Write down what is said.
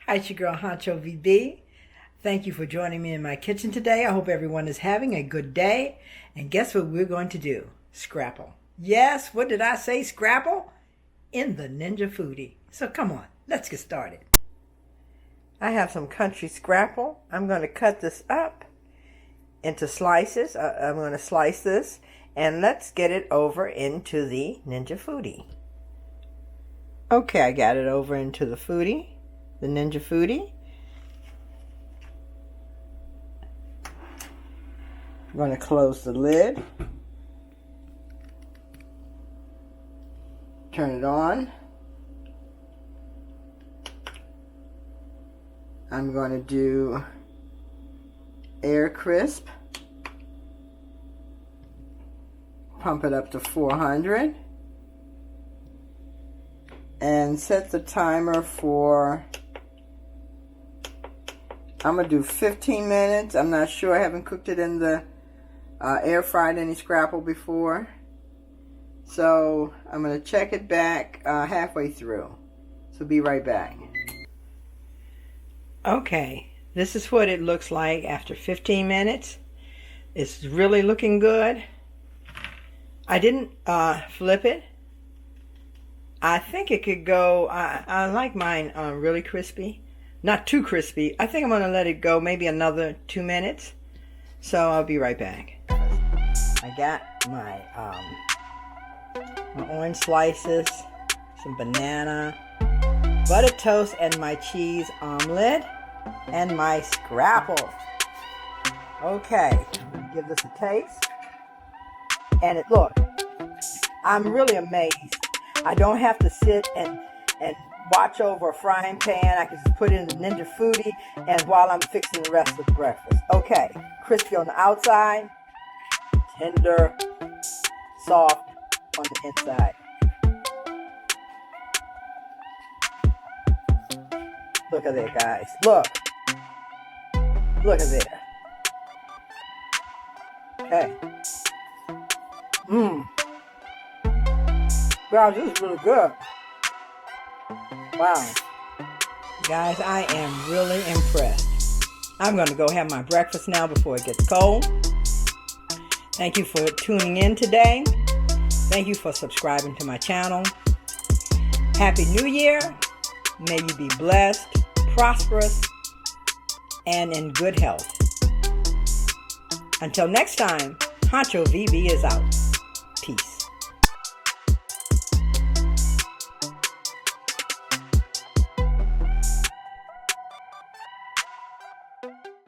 Hi, it's your girl Hunchovb. Thank you for joining me in my kitchen today. I hope everyone is having a good day. And guess what we're going to do? Scrapple. Yes, what did I say? Scrapple? In the Ninja Foodie. So come on, let's get started. I have some country scrapple. I'm going to cut this up into slices. I'm going to slice this. And let's get it over into the Ninja Foodie. Okay, I got it over into the Foodie. The Ninja Foodie. I'm going to close the lid. Turn it on. I'm going to do air crisp. Pump it up to 400. And set the timer for, I'm going to do 15 minutes. I'm not sure. I haven't cooked it in the air fried any Scrapple before. So I'm going to check it back halfway through. So be right back. Okay, this is what it looks like after 15 minutes. It's really looking good. I didn't flip it. I think it could go, I like mine really crispy. Not too crispy. I think I'm going to let it go maybe another 2 minutes. So I'll be right back. I got my orange slices, some banana, butter toast, and my cheese omelet, and my Scrapple. Okay, give this a taste. And look, I'm really amazed. I don't have to sit and watch over a frying pan. I can just put it in the Ninja Foodie and while I'm fixing the rest of the breakfast. Okay, crispy on the outside, tender, soft on the inside. Look at there, guys. Look. Look at there. Okay. Wow, this is really good. Wow. Guys, I am really impressed. I'm going to go have my breakfast now before it gets cold. Thank you for tuning in today. Thank you for subscribing to my channel. Happy New Year. May you be blessed, prosperous, and in good health. Until next time, Hunchovb is out.